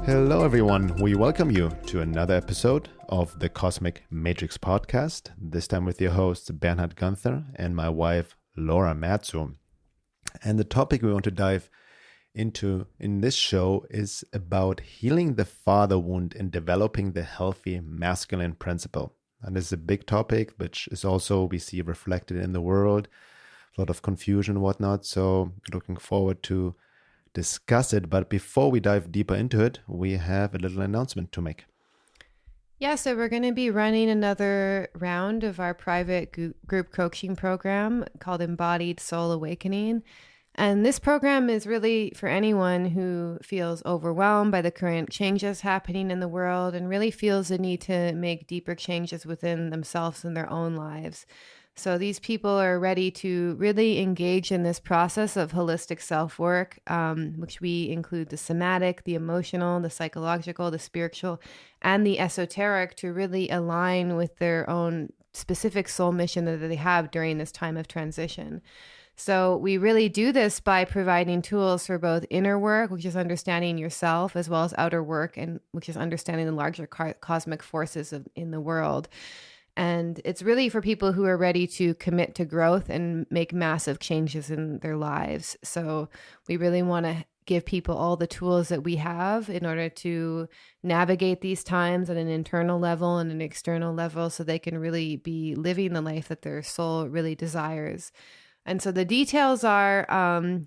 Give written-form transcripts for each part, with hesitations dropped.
Hello, everyone. We welcome you to another episode of the Cosmic Matrix podcast, this time with your hosts Bernhard Gunther and my wife Laura Matsu. And the topic we want to dive into in this show is about healing the father wound and developing the healthy masculine principle. And this is a big topic, which is also we see reflected in the world, a lot of confusion and whatnot. So looking forward to discuss it. But before we dive deeper into it, we have a little announcement to make. Yeah, so we're going to be running another round of our private group coaching program called Embodied Soul Awakening. And this program is really for anyone who feels overwhelmed by the current changes happening in the world and really feels the need to make deeper changes within themselves and their own lives. So these people are ready to really engage in this process of holistic self-work, which we include the somatic, the emotional, the psychological, the spiritual, and the esoteric to really align with their own specific soul mission that they have during this time of transition. So we really do this by providing tools for both inner work, which is understanding yourself, as well as outer work, and which is understanding the larger cosmic forces in the world. And it's really for people who are ready to commit to growth and make massive changes in their lives. So we really want to give people all the tools that we have in order to navigate these times at an internal level and an external level so they can really be living the life that their soul really desires. And so the details are,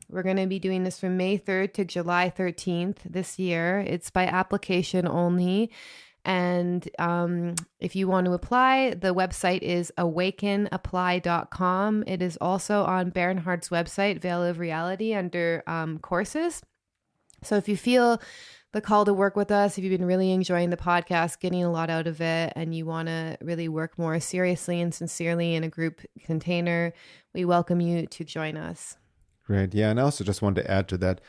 we're going to be doing this from May 3rd to July 13th this year. It's by application only. And if you want to apply, the website is awakenapply.com. It is also on Bernhard's website, Veil of Reality, under courses. So if you feel the call to work with us, if you've been really enjoying the podcast, getting a lot out of it, and you want to really work more seriously and sincerely in a group container, we welcome you to join us. Great. Yeah. And I also just want to add to that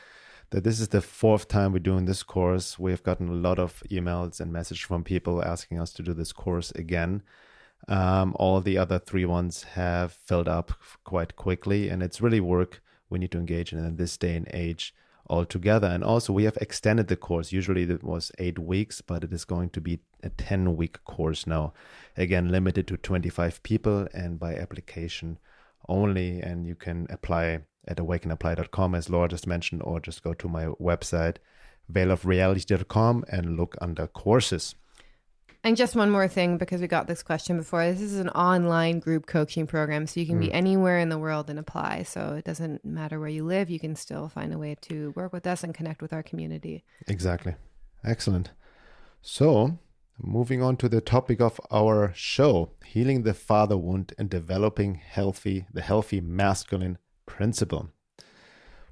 this is the fourth time we're doing this course. We've gotten a lot of emails and messages from people asking us to do this course again. All the other three ones have filled up quite quickly, and it's really work we need to engage in this day and age altogether. And also we have extended the course. Usually it was 8 weeks, but it is going to be a 10-week course now. Again, limited to 25 people and by application only. And you can apply at awakenapply.com, as Laura just mentioned, or just go to my website, veilofreality.com, and look under courses. And just one more thing, because we got this question before. This is an online group coaching program, so you can be anywhere in the world and apply. So it doesn't matter where you live. You can still find a way to work with us and connect with our community. Exactly. Excellent. So moving on to the topic of our show, healing the father wound and developing the healthy masculine principle.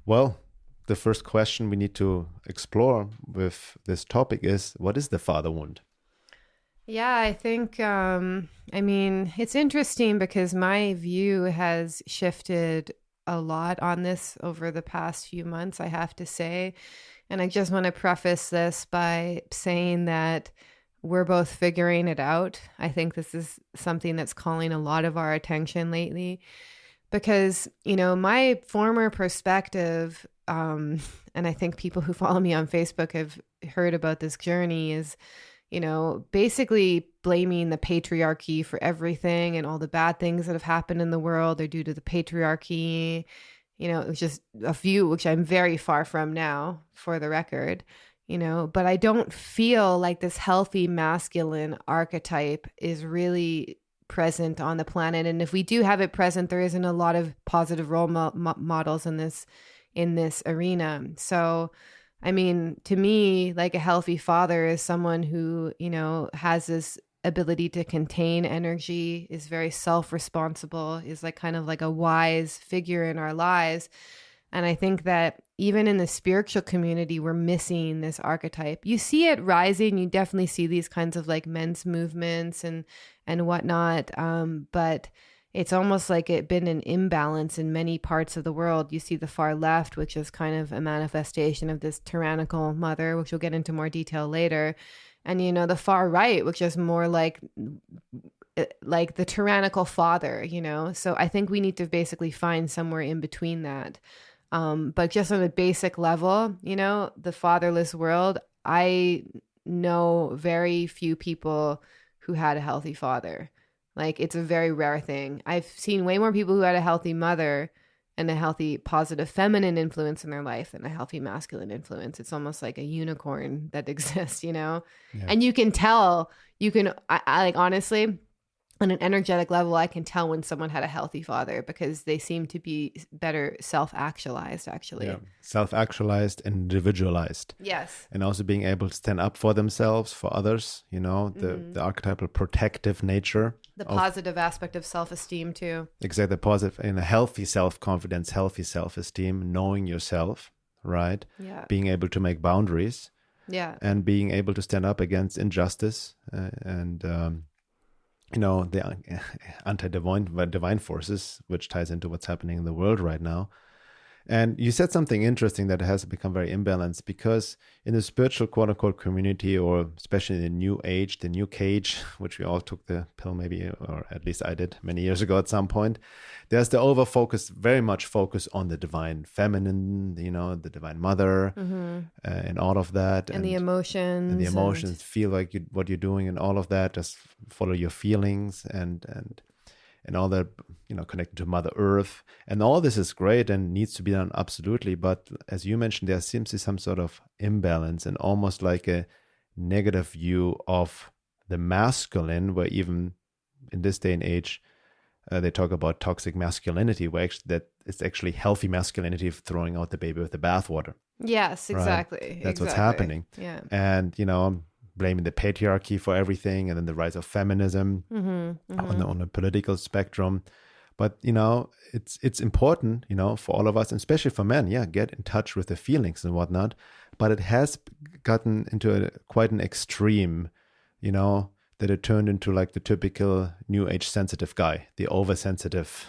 Well, the first question we need to explore with this topic is, what is the father wound? Yeah, I think, it's interesting because my view has shifted a lot on this over the past few months, I have to say. And I just want to preface this by saying that we're both figuring it out. I think this is something that's calling a lot of our attention lately. Because, my former perspective, and I think people who follow me on Facebook have heard about this journey, is, basically blaming the patriarchy for everything and all the bad things that have happened in the world are due to the patriarchy. It was just a few, which I'm very far from now, for the record, but I don't feel like this healthy masculine archetype is really present on the planet. And if we do have it present, there isn't a lot of positive role models in this arena. So, to me, like a healthy father is someone who, has this ability to contain energy, is very self-responsible, is kind of like a wise figure in our lives. And I think that even in the spiritual community, we're missing this archetype. You see it rising. You definitely see these kinds of men's movements and whatnot. But it's almost like it's been an imbalance in many parts of the world. You see the far left, which is kind of a manifestation of this tyrannical mother, which we'll get into more detail later. And, the far right, which is more like the tyrannical father, So I think we need to basically find somewhere in between that. But just on a basic level, the fatherless world, I know very few people who had a healthy father. Like, it's a very rare thing. I've seen way more people who had a healthy mother and a healthy, positive feminine influence in their life than a healthy masculine influence. It's almost like a unicorn that exists, you know? Yeah. And you can tell, I like, honestly, on an energetic level, I can tell when someone had a healthy father because they seem to be better self-actualized, actually. Yeah. Self-actualized and individualized. Yes. And also being able to stand up for themselves, for others, you know, the archetypal protective nature. The positive aspect of self-esteem too. Exactly, positive and a healthy self-confidence, healthy self-esteem, knowing yourself, right? Yeah. Being able to make boundaries. Yeah. And being able to stand up against injustice and you know, the anti-divine forces, which ties into what's happening in the world right now. And you said something interesting that has become very imbalanced, because in the spiritual quote unquote community, or especially in the new age, the new cage, which we all took the pill maybe, or at least I did many years ago at some point, there's the over focus, very much focus on the divine feminine, you know, the divine mother, and all of that. And the emotions. And the emotions, feel like what you're doing and all of that, just follow your feelings and all that, you know, connected to Mother Earth. And all this is great and needs to be done, absolutely. But as you mentioned, there seems to be some sort of imbalance and almost like a negative view of the masculine, where even in this day and age, they talk about toxic masculinity, where that it's actually healthy masculinity of throwing out the baby with the bathwater. Yes, exactly. Right? That's what's happening. Yeah. And, you know, blaming the patriarchy for everything, and then the rise of feminism on the political spectrum. But, you know, it's important, you know, for all of us, and especially for men, get in touch with the feelings and whatnot. But it has gotten into quite an extreme, you know, that it turned into like the typical new age sensitive guy, the oversensitive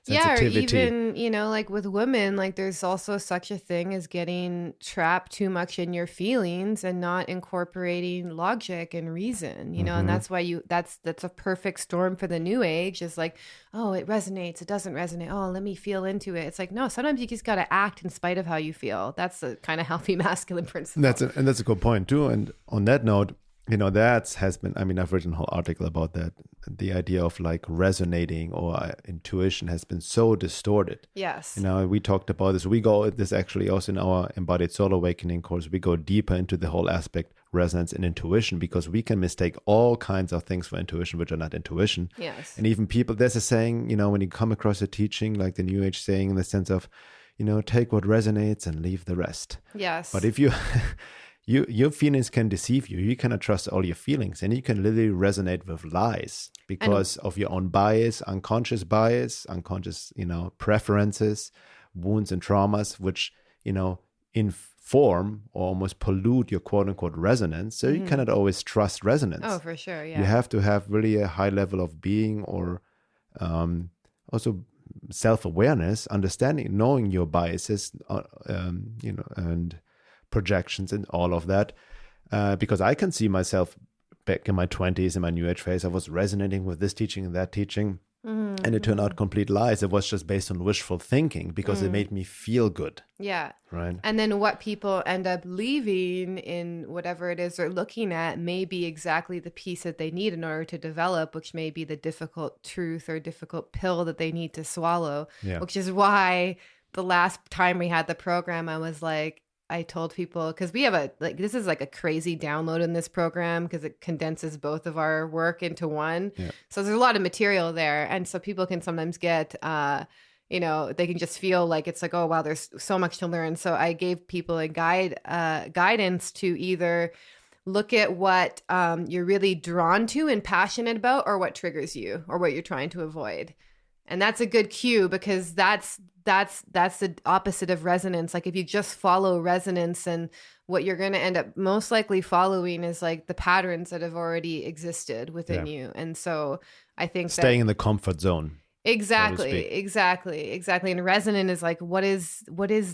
sensitivity. Yeah, or even, you know, like with women, like there's also such a thing as getting trapped too much in your feelings and not incorporating logic and reason, you know, and that's why that's a perfect storm for the new age, is like, oh, it resonates, it doesn't resonate, oh, let me feel into it. It's like, no, sometimes you just got to act in spite of how you feel. That's the kind of healthy masculine principle. That's a good point too. And on that note, you know, I've written a whole article about that. The idea of like resonating or intuition has been so distorted. Yes. You know, we talked about this actually also in our Embodied Soul Awakening course. We go deeper into the whole aspect, resonance and intuition, because we can mistake all kinds of things for intuition, which are not intuition. Yes. And even there's a saying, you know, when you come across a teaching, like the New Age saying in the sense of, you know, take what resonates and leave the rest. Yes. But if you... Your feelings can deceive you. You cannot trust all your feelings, and you can literally resonate with lies because of your own bias, unconscious, you know, preferences, wounds and traumas, which, you know, inform or almost pollute your quote unquote resonance. So you cannot always trust resonance. Oh, for sure. Yeah. You have to have really a high level of being, or also self-awareness, understanding, knowing your biases, you know, and projections and all of that, because I can see myself back in my 20s, in my New Age phase. I was resonating with this teaching and that teaching, and it turned out complete lies. It was just based on wishful thinking because it made me feel good. Yeah. Right. And then what people end up leaving in whatever it is they're looking at may be exactly the piece that they need in order to develop, which may be the difficult truth or difficult pill that they need to swallow, which is why the last time we had the program, I told people, because we have this is like a crazy download in this program because it condenses both of our work into one. Yeah. So there's a lot of material there. And so people can sometimes get, you know, they can just feel like it's like, oh, wow, there's so much to learn. So I gave people a guidance to either look at what you're really drawn to and passionate about, or what triggers you, or what you're trying to avoid. And that's a good cue, because that's the opposite of resonance. Like if you just follow resonance, and what you're going to end up most likely following is like the patterns that have already existed within you. And so I think staying in the comfort zone. Exactly. And resonant is like, what is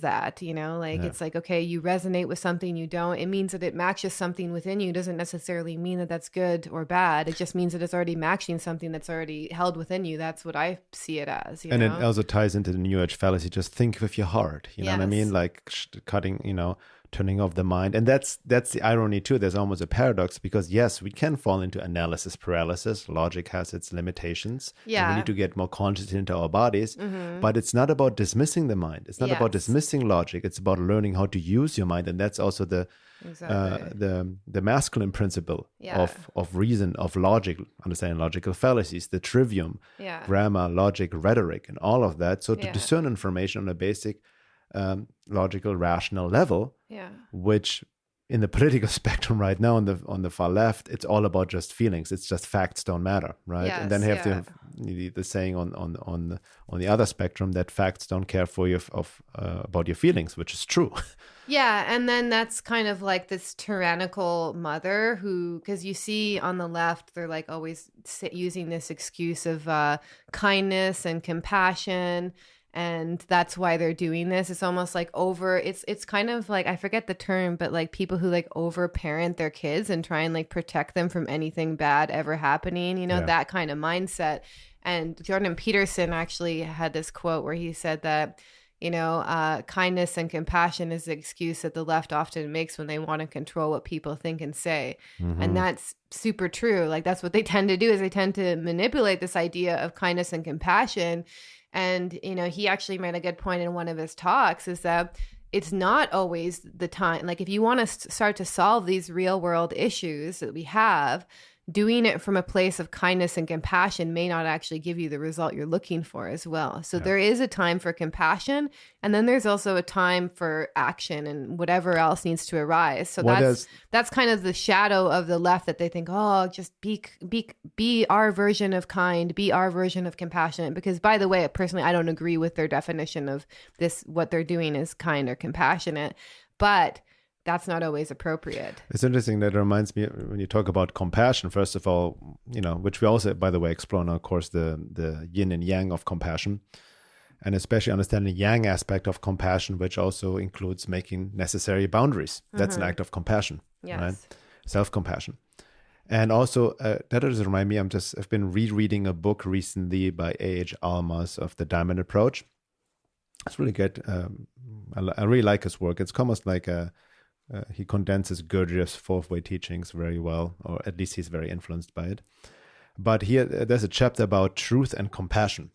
that? You know, like it's like, okay, you resonate with something, you don't. It means that it matches something within you. It doesn't necessarily mean that that's good or bad. It just means that it's already matching something that's already held within you. That's what I see it as. You know? It also ties into the New Age fallacy. Just think with your heart. You know what I mean? Like cutting, you know, turning off the mind. And that's the irony too. There's almost a paradox, because yes, we can fall into analysis paralysis. Logic has its limitations. Yeah. And we need to get more conscious into our bodies. But it's not about dismissing the mind. It's not about dismissing logic. It's about learning how to use your mind. And that's also the masculine principle of reason, of logic, understanding logical fallacies, the trivium, grammar, logic, rhetoric, and all of that. So to discern information on a basic logical, rational level, which in the political spectrum right now on the far left, it's all about just feelings. It's just facts don't matter, right? Yes, and then you have to have the saying on the other spectrum that facts don't care for you about your feelings, which is true. Yeah, and then that's kind of like this tyrannical mother who, because you see on the left, they're like always using this excuse of kindness and compassion. And that's why they're doing this. It's almost like it's kind of like, I forget the term, but like people who like over parent their kids and try and like protect them from anything bad ever happening, that kind of mindset. And Jordan Peterson actually had this quote where he said that, kindness and compassion is the excuse that the left often makes when they want to control what people think and say. And that's super true. Like that's what they tend to do, is they tend to manipulate this idea of kindness and compassion. And, he actually made a good point in one of his talks, is that it's not always the time. Like if you want to start to solve these real world issues that we have, doing it from a place of kindness and compassion may not actually give you the result you're looking for as well. So there is a time for compassion, and then there's also a time for action and whatever else needs to arise. So that's kind of the shadow of the left, that they think, oh, just be our version of kind, be our version of compassionate. Because by the way, personally, I don't agree with their definition of this, what they're doing is kind or compassionate, but that's not always appropriate. It's interesting. That reminds me, when you talk about compassion, first of all, which we also, by the way, explore in our course, the yin and yang of compassion, and especially understanding the yang aspect of compassion, which also includes making necessary boundaries. That's an act of compassion, right? Self-compassion. And also, that does remind me, I've been rereading a book recently by A.H. Alma's of the Diamond Approach. It's really good. I really like his work. It's almost like he condenses Gurdjieff's fourth-way teachings very well, or at least he's very influenced by it. But here, there's a chapter about truth and compassion.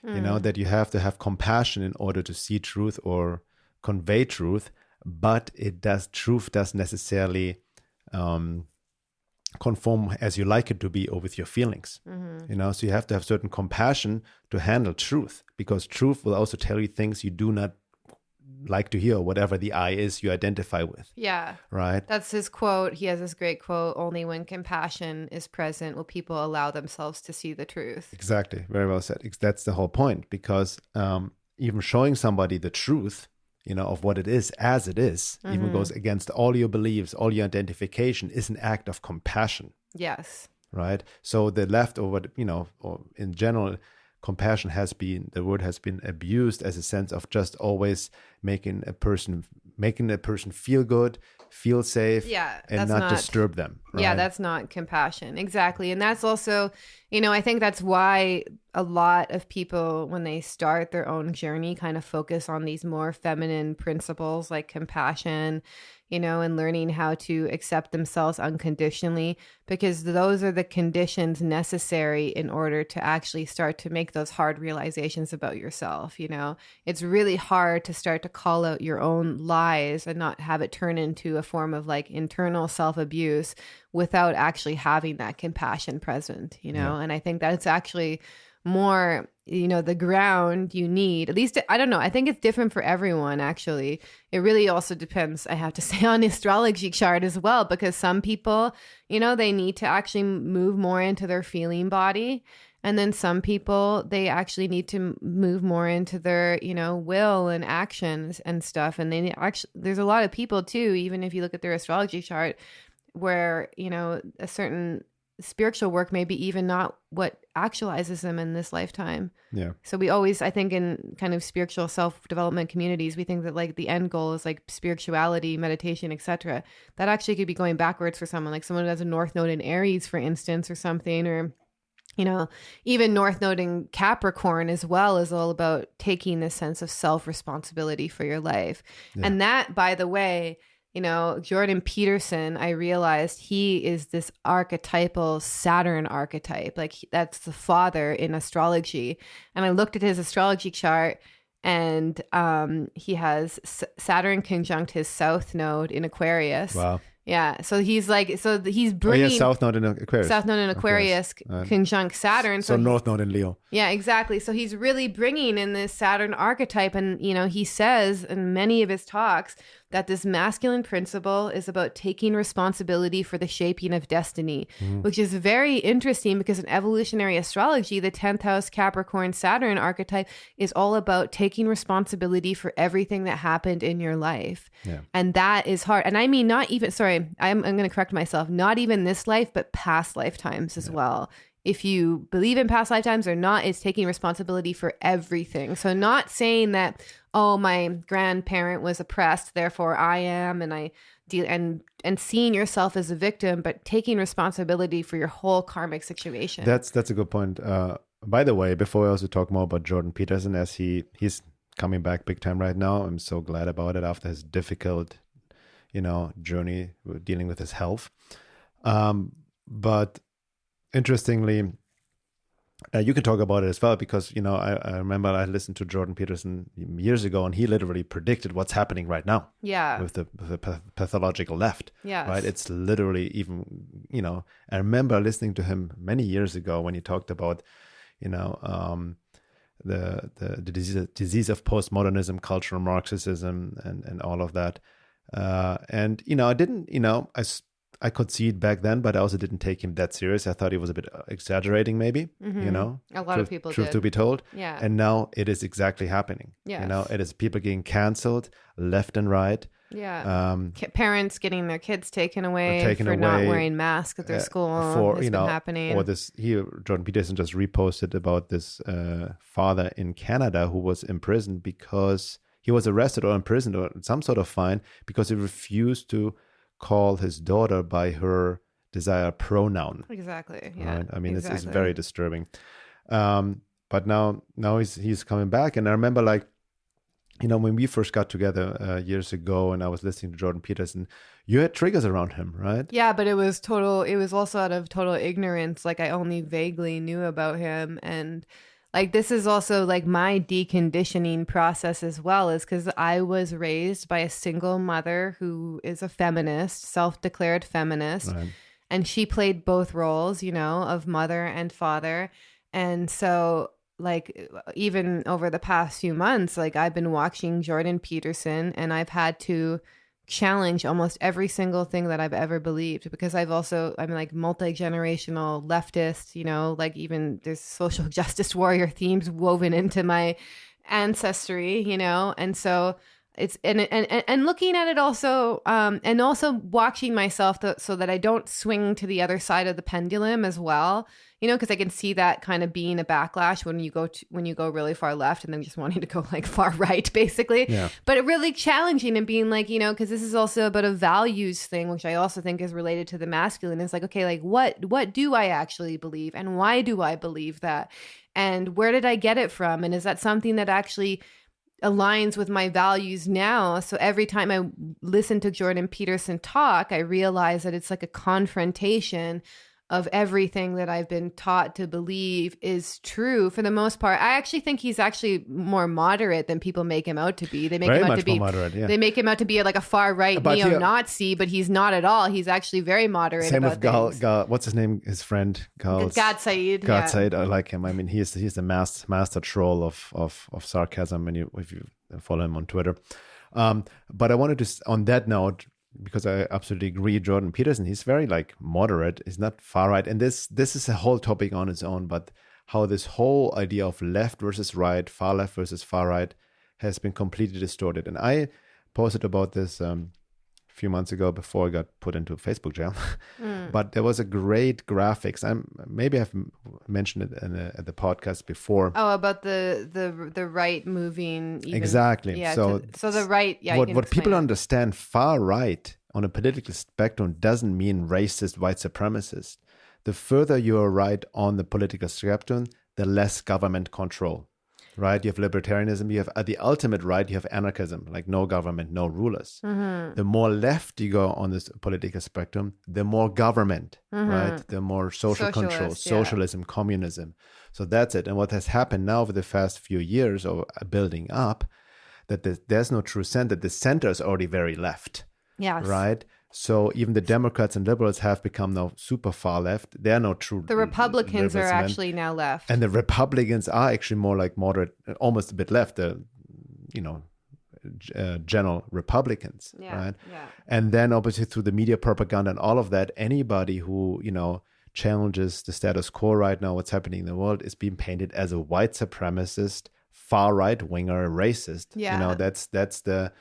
That you have to have compassion in order to see truth or convey truth, but truth doesn't necessarily conform as you like it to be or with your feelings. So you have to have certain compassion to handle truth, because truth will also tell you things you do not like to hear, whatever the I is you identify with. Yeah. Right? That's his quote. He has this great quote: only when compassion is present will people allow themselves to see the truth. Exactly. Very well said. That's the whole point, because even showing somebody the truth, of what it is as it is, even goes against all your beliefs, all your identification, is an act of compassion. Yes. Right? So the left, or in general, compassion the word has been abused as a sense of just always making a person feel good, feel safe, and not disturb them. Right? Yeah, that's not compassion. Exactly. And that's also, I think that's why a lot of people, when they start their own journey, kind of focus on these more feminine principles like compassion, and learning how to accept themselves unconditionally, because those are the conditions necessary in order to actually start to make those hard realizations about yourself. It's really hard to start to call out your own lies and not have it turn into a form of like internal self-abuse without actually having that compassion present, and I think that's actually more, the ground you need. At least, I don't know, I think it's different for everyone, actually. It really also depends, I have to say, on the astrology chart as well, because some people, they need to actually move more into their feeling body. And then some people, they actually need to move more into their, will and actions and stuff. And there's a lot of people too, even if you look at their astrology chart, where, a certain spiritual work may be even not what actualizes them in this lifetime. Yeah. So we always, I think, in kind of spiritual self-development communities, we think that like the end goal is like spirituality, meditation, etc. That actually could be going backwards for someone, like someone who has a north node in Aries, for instance, or something, or Even North Node in Capricorn as well is all about taking this sense of self-responsibility for your life. Yeah. And that, by the way, Jordan Peterson, I realized he is this archetypal Saturn archetype. Like that's the father in astrology. And I looked at his astrology chart, and he has Saturn conjunct his South Node in Aquarius. Wow. Yeah, so he's bringing South Node in Aquarius. South Node in Aquarius conjunct Saturn. So North Node in Leo. Yeah, exactly. So he's really bringing in this Saturn archetype, and he says in many of his talks that this masculine principle is about taking responsibility for the shaping of destiny, which is very interesting because in evolutionary astrology, the 10th house Capricorn Saturn archetype is all about taking responsibility for everything that happened in your life. Yeah. And that is hard. And I mean, not even, sorry, I'm going to correct myself, not even this life, but past lifetimes as well. If you believe in past lifetimes or not, it's taking responsibility for everything. So not saying that, oh, my grandparent was oppressed, therefore I am, and I deal and seeing yourself as a victim, but taking responsibility for your whole karmic situation. That's a good point. By the way, before we also talk more about Jordan Peterson, as he's coming back big time right now, I'm so glad about it after his difficult, journey dealing with his health. But interestingly, you can talk about it as well because, I remember I listened to Jordan Peterson years ago, and he literally predicted what's happening right now. Yeah. With the pathological left. Yes. Right. It's literally even, I remember listening to him many years ago when he talked about, the disease of postmodernism, cultural Marxism, and all of that. And, I didn't, I could see it back then, but I also didn't take him that serious. I thought he was a bit exaggerating, maybe, A lot of people truth did. to be told. Yeah. And now it is exactly happening. Yes. It is people getting canceled left and right. Yeah. Parents getting their kids taken away for not wearing masks at their school. It's been happening. Or Jordan Peterson just reposted about this father in Canada who was imprisoned because he was arrested or imprisoned or some sort of fine because he refused to call his daughter by her desired pronoun. Exactly. Yeah. Right? I mean, It's very disturbing. But now he's coming back, and I remember when we first got together years ago, and I was listening to Jordan Peterson, you had triggers around him, right? Yeah, but it was also out of total ignorance. Like I only vaguely knew about him, and this is also my deconditioning process as well, is because I was raised by a single mother who is a feminist, self-declared feminist. Right. And she played both roles, of mother and father. And so even over the past few months, I've been watching Jordan Peterson, and I've had to challenge almost every single thing that I've ever believed, because I'm multi-generational leftist, even there's social justice warrior themes woven into my ancestry, and so it's and looking at it also and also watching myself so that I don't swing to the other side of the pendulum as well, because I can see that kind of being a backlash when you go really far left and then just wanting to go far right, basically. Yeah. But it really challenging and being because this is also about a values thing, which I also think is related to the masculine. It's what do I actually believe, and why do I believe that, and where did I get it from, and is that something that actually aligns with my values now? So every time I listen to Jordan Peterson talk, I realize that it's a confrontation of everything that I've been taught to believe is true for the most part. I actually think he's actually more moderate than people make him out to be. They make him out to be moderate, yeah. They make him out to be a far right neo-Nazi, but he's not at all. He's actually very moderate. Same with Gal, what's his name? His friend Gad Said. Gad Said, I like him. I mean, he's the master troll of sarcasm. And if you follow him on Twitter, but I wanted to, on that note, because I absolutely agree, Jordan Peterson, he's very moderate. He's not far right. And this is a whole topic on its own, but how this whole idea of left versus right, far left versus far right has been completely distorted. And I posted about this a few months ago before I got put into Facebook jail. But there was a great graphics. Maybe I've mentioned it at the podcast before. Oh, about the right moving. Even, exactly. Yeah. So the right. Yeah. What people understand, far right on a political spectrum doesn't mean racist white supremacist. the further you are right on the political spectrum, the less government control, right? You have libertarianism, you have at the ultimate right, you have anarchism, like no government, no rulers. The more left you go on this political spectrum, the more government, right? The more social control, socialism, communism. So that's it. And what has happened now over the past few years or building up, that there's no true center. The center is already very left, right? So even the Democrats and liberals have become now super far left. They're no true. The Republicans are actually now left. And the Republicans are actually more like moderate, almost a bit left, general Republicans, right? Yeah. And then obviously through the media propaganda and all of that, anybody who, challenges the status quo right now, what's happening in the world, is being painted as a white supremacist, far right winger, racist. Yeah. That's the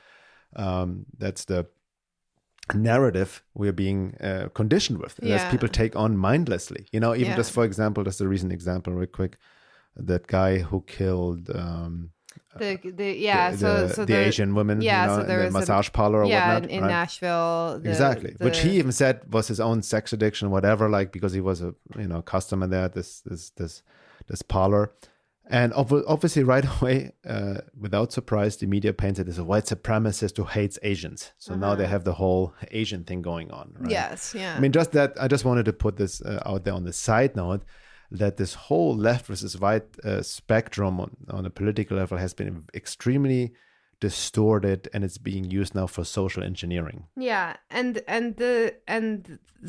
narrative we're being conditioned with, and as people take on mindlessly. Just for example, just a recent example, real quick, that guy who killed the Asian women, so in the massage parlor or whatnot, in right? Nashville, which he even said was his own sex addiction, whatever, like because he was a customer there at this parlor. And obviously, right away, without surprise, the media paints it as a white supremacist who hates Asians. So now they have the whole Asian thing going on, right? Yes, yeah. I mean, just that, I just wanted to put this out there on the side note, that this whole left versus right spectrum on a political level has been extremely distorted, and it's being used now for social engineering. Yeah, and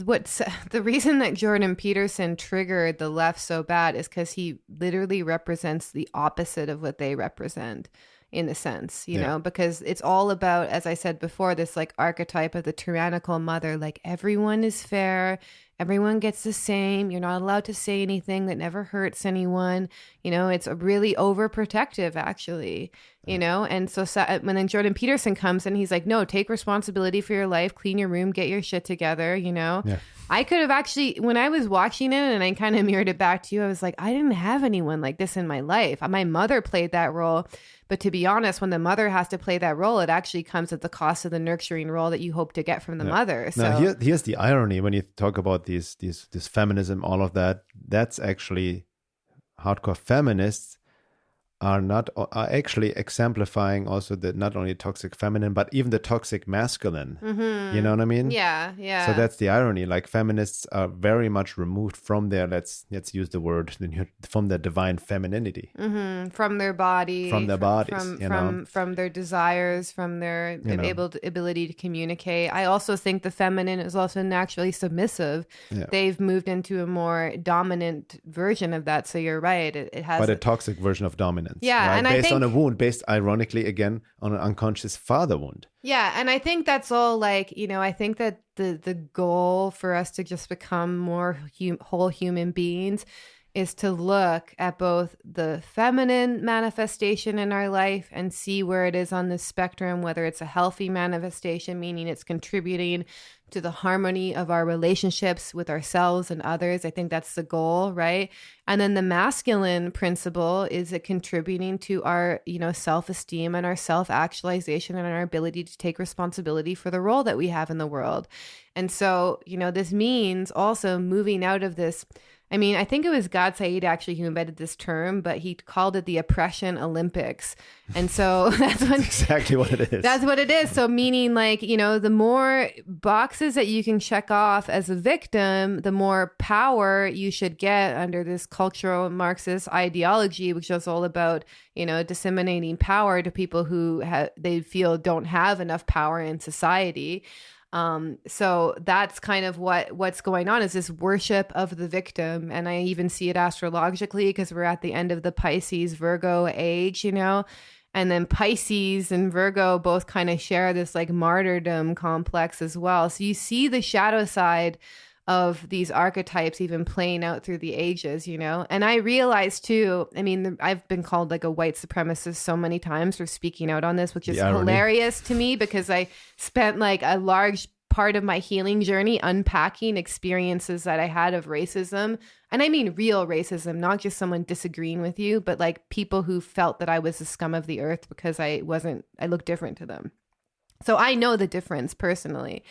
what's the reason that Jordan Peterson triggered the left so bad is because he literally represents the opposite of what they represent, in a sense, because it's all about, as I said before, this like archetype of the tyrannical mother, like everyone is fair, everyone gets the same, you're not allowed to say anything that never hurts anyone, it's really overprotective, actually, and so when then Jordan Peterson comes and he's like, no, take responsibility for your life, clean your room, get your shit together, I could have actually, when I was watching it and I kind of mirrored it back to you, I was like, I didn't have anyone like this in my life. My mother played that role. But to be honest, when the mother has to play that role, it actually comes at the cost of the nurturing role that you hope to get from the mother. So now, here's the irony when you talk about this feminism, all of that. That's actually hardcore feminists are actually exemplifying also the not only toxic feminine but even the toxic masculine. You know what I mean? Yeah. So that's the irony. Like feminists are very much removed from their let's use the word from their divine femininity, from their bodies, from their desires, from their ability to communicate. I also think the feminine is also naturally submissive. They've moved into a more dominant version of that. So you're right. It has but a toxic version of dominance. Yeah, right? and based on a wound, based ironically again on an unconscious father wound. Yeah, and I think that's all like, I think that the goal for us to just become more whole human beings is to look at both the feminine manifestation in our life and see where it is on the spectrum, whether it's a healthy manifestation, meaning it's contributing to the harmony of our relationships with ourselves and others. I think that's the goal, right? And then the masculine principle is it contributing to our, self-esteem and our self-actualization and our ability to take responsibility for the role that we have in the world. And so, this means also moving out of this. I mean, I think it was God Said actually who invented this term, but he called it the oppression Olympics. And so that's exactly what it is. That's what it is. So meaning like, the more boxes that you can check off as a victim, the more power you should get under this cultural Marxist ideology, which is all about, disseminating power to people who they feel don't have enough power in society. So that's kind of what's going on is this worship of the victim. And I even see it astrologically because we're at the end of the Pisces Virgo age, and then Pisces and Virgo both kind of share this like martyrdom complex as well. So you see the shadow side of these archetypes even playing out through the ages, and I realized too, I mean, I've been called like a white supremacist so many times for speaking out on this, which is hilarious to me because I spent like a large part of my healing journey unpacking experiences that I had of racism. And I mean real racism, not just someone disagreeing with you, but like people who felt that I was the scum of the earth because I looked different to them. So I know the difference personally.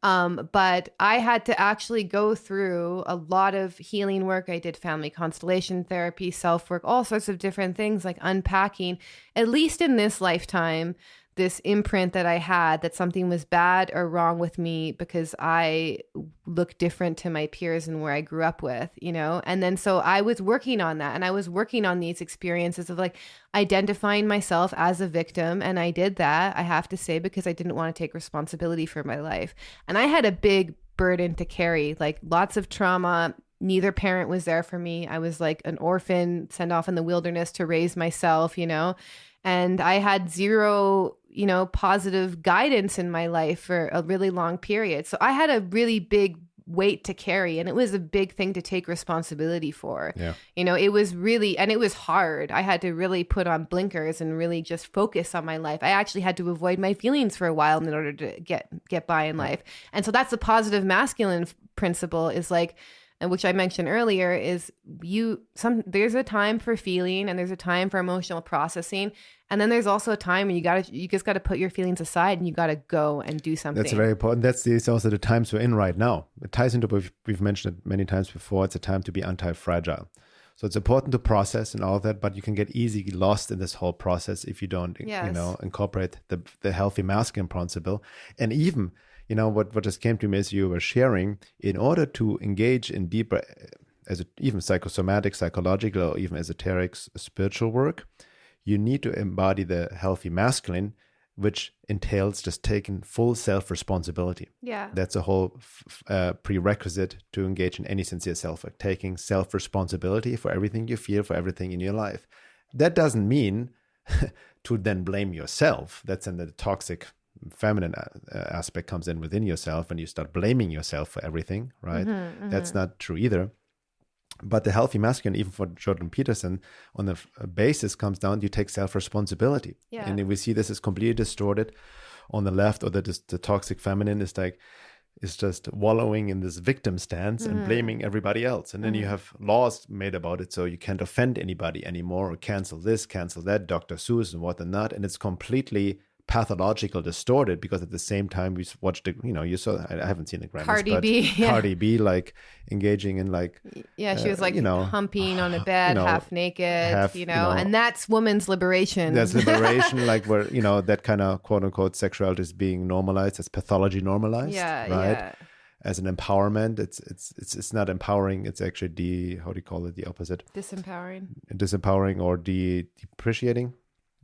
But I had to actually go through a lot of healing work. I did family constellation therapy, self-work, all sorts of different things, like unpacking, at least in this lifetime, this imprint that I had that something was bad or wrong with me because I look different to my peers and where I grew up with, you know? And then so I was working on that, and I was working on these experiences of like identifying myself as a victim. And I did that, I have to say, because I didn't want to take responsibility for my life. And I had a big burden to carry, like lots of trauma. Neither parent was there for me. I was like an orphan sent off in the wilderness to raise myself, you know? And I had zero, you know, positive guidance in my life for a really long period. So I had a really big weight to carry, and it was a big thing to take responsibility for. Yeah. You know, it was really, and it was hard. I had to really put on blinkers and really just focus on my life. I actually had to avoid my feelings for a while in order to get by in life. And so that's the positive masculine principle, is like, and which I mentioned earlier, is there's a time for feeling and there's a time for emotional processing. And then there's also a time when you just got to put your feelings aside and you got to go and do something. That's very important. It's also the times we're in right now. It ties into what we've mentioned it many times before. It's a time to be anti-fragile. So it's important to process and all of that, but you can get easily lost in this whole process if you don't, incorporate the healthy masculine principle. And even, what just came to me as you were sharing, in order to engage in deeper, even psychosomatic, psychological, or even esoteric spiritual work, you need to embody the healthy masculine, which entails just taking full self-responsibility. Yeah. That's a whole prerequisite to engage in any sincere self-work, taking self-responsibility for everything you feel, for everything in your life. That doesn't mean to then blame yourself. That's in the toxic feminine aspect comes in within yourself, and you start blaming yourself for everything, right? That's not true either. But the healthy masculine, even for Jordan Peterson, on the basis comes down, you take self-responsibility. Yeah. And we see this is completely distorted on the left, or the toxic feminine is just wallowing in this victim stance and blaming everybody else. And then you have laws made about it, so you can't offend anybody anymore, or cancel this, cancel that, Dr. Seuss and what and not. And it's completely pathological, distorted, because at the same time we watched you saw, I haven't seen the Grammys, Cardi B like engaging in like she was like humping on a bed, half naked, and that's women's liberation. That's liberation. Like where that kind of quote unquote sexuality is being normalized, as pathology normalized, right? As an empowerment. It's not empowering, it's actually the opposite, disempowering or depreciating.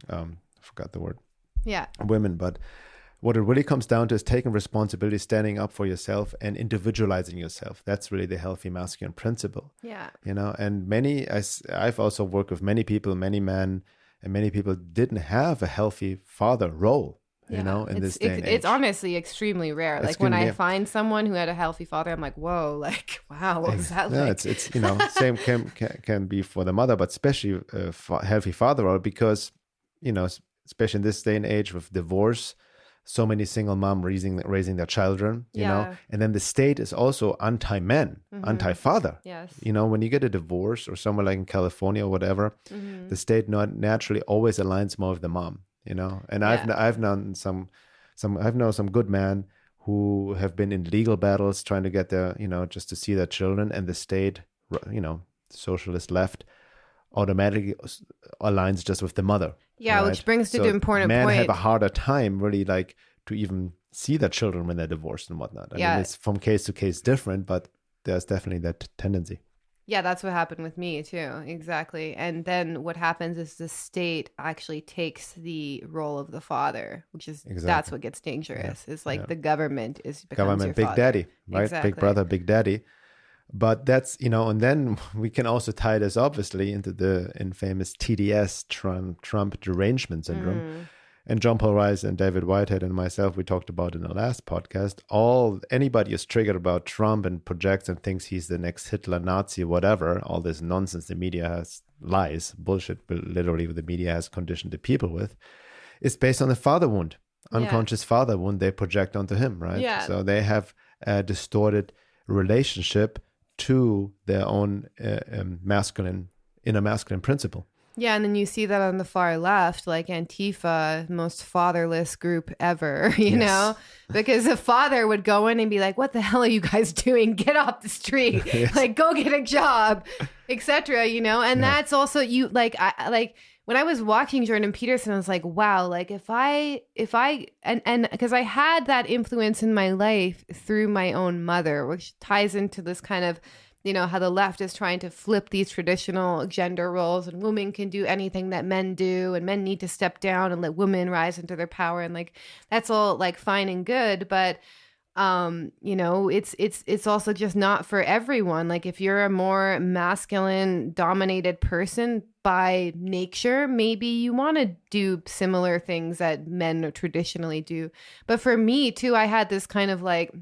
I forgot the word. Women. But what it really comes down to is taking responsibility, standing up for yourself, and individualizing yourself. That's really the healthy masculine principle. And I've also worked with many people, many men, and many people didn't have a healthy father role, in this day and age. It's honestly extremely rare. Like when I find someone who had a healthy father, I'm like, whoa, like, wow, what was that like? It's same can be for the mother, but especially healthy father role, because, especially in this day and age with divorce, so many single moms raising their children, and then the state is also anti-men, anti-father. Yes. When you get a divorce or somewhere like in California or whatever, the state not naturally always aligns more with the mom, And I've known some good men who have been in legal battles trying to get their, just to see their children, and the state, socialist left, automatically aligns just with the mother. Yeah, right? Which brings to the important point. Men point. have a harder time really like to even see their children when they're divorced and whatnot. I mean, it's from case to case different, but there's definitely that tendency. Yeah, that's what happened with me too. Exactly. And then what happens is the state actually takes the role of the father, which is that's what gets dangerous. It's like the government becomes your big father. Daddy, right? Exactly. Big brother, big daddy. But that's, and then we can also tie this obviously into the infamous TDS, Trump derangement syndrome. And John Paul Rice and David Whitehead and myself, we talked about in the last podcast, anybody is triggered about Trump and projects and thinks he's the next Hitler, Nazi, whatever, all this nonsense the media has, lies, bullshit, literally the media has conditioned the people with, is based on the father wound, unconscious father wound they project onto him, right? Yeah. So they have a distorted relationship to their own inner masculine principle. Yeah, and then you see that on the far left, like Antifa, most fatherless group ever, you know? Because a father would go in and be like, what the hell are you guys doing? Get off the street. Yes. Like, go get a job, etc. you know? And that's also you like when I was watching Jordan Peterson, I was like, wow, like if I and because I had that influence in my life through my own mother, which ties into this kind of, you know, how the left is trying to flip these traditional gender roles and women can do anything that men do and men need to step down and let women rise into their power. And like, that's all like fine and good. But, you know, it's also just not for everyone. Like if you're a more masculine dominated person by nature, maybe you want to do similar things that men traditionally do. But for me too, I had this kind of like,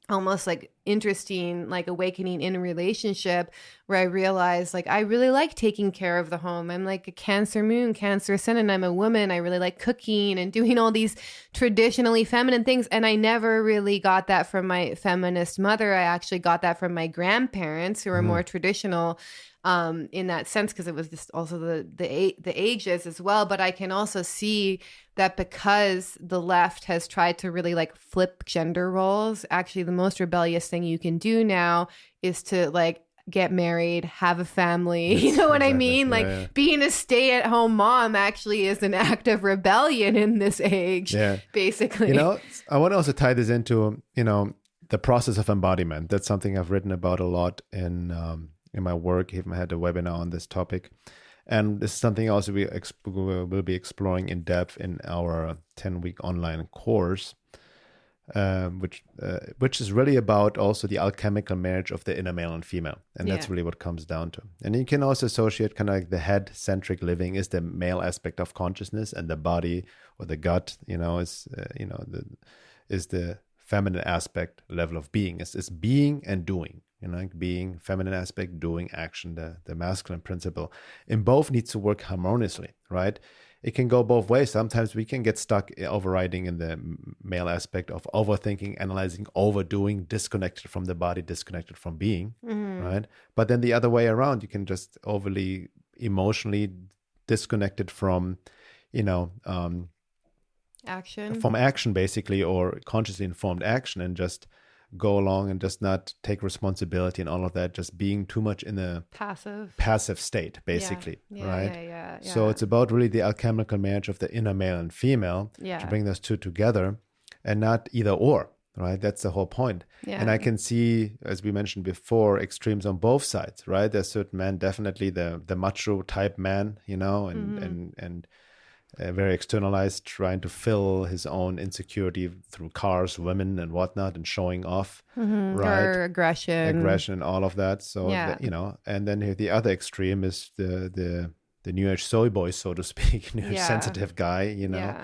almost like interesting like awakening in a relationship where I realized like I really like taking care of the home. I'm like a Cancer moon, Cancer sun, and I'm a woman. I really like cooking and doing all these traditionally feminine things, and I never really got that from my feminist mother. I actually got that from my grandparents who are more traditional in that sense, because it was just also the ages as well. But I can also see that because the left has tried to really like flip gender roles, actually the most rebellious thing you can do now is to like get married, have a family. You know what I mean? Like being a stay-at-home mom actually is an act of rebellion in this age, basically. You know, I want to also tie this into, you know, the process of embodiment. That's something I've written about a lot in my work. I even had a webinar on this topic. And this is something also we'll be exploring in depth in our 10-week online course, which is really about also the alchemical marriage of the inner male and female. And that's really what comes down to. And you can also associate kind of like the head-centric living is the male aspect of consciousness, and the body or the gut, you know, is the feminine aspect level of being. It's being and doing. You know, like being, feminine aspect, doing, action, the masculine principle. And both needs to work harmoniously, right? It can go both ways. Sometimes we can get stuck overriding in the male aspect of overthinking, analyzing, overdoing, disconnected from the body, disconnected from being, right? But then the other way around, you can just overly emotionally disconnected from, you know, action. From action, basically, or consciously informed action, and just go along and just not take responsibility and all of that, just being too much in a passive state, basically, right? So it's about really the alchemical marriage of the inner male and female to bring those two together, and not either or, right? That's the whole point. And I can see, as we mentioned before, extremes on both sides, right? There's certain men, definitely the macho type man, you know, and very externalized, trying to fill his own insecurity through cars, women, and whatnot, and showing off, right? Or aggression, and all of that. So you know, and then the other extreme is the new age soy boy, so to speak, new age sensitive guy, you know,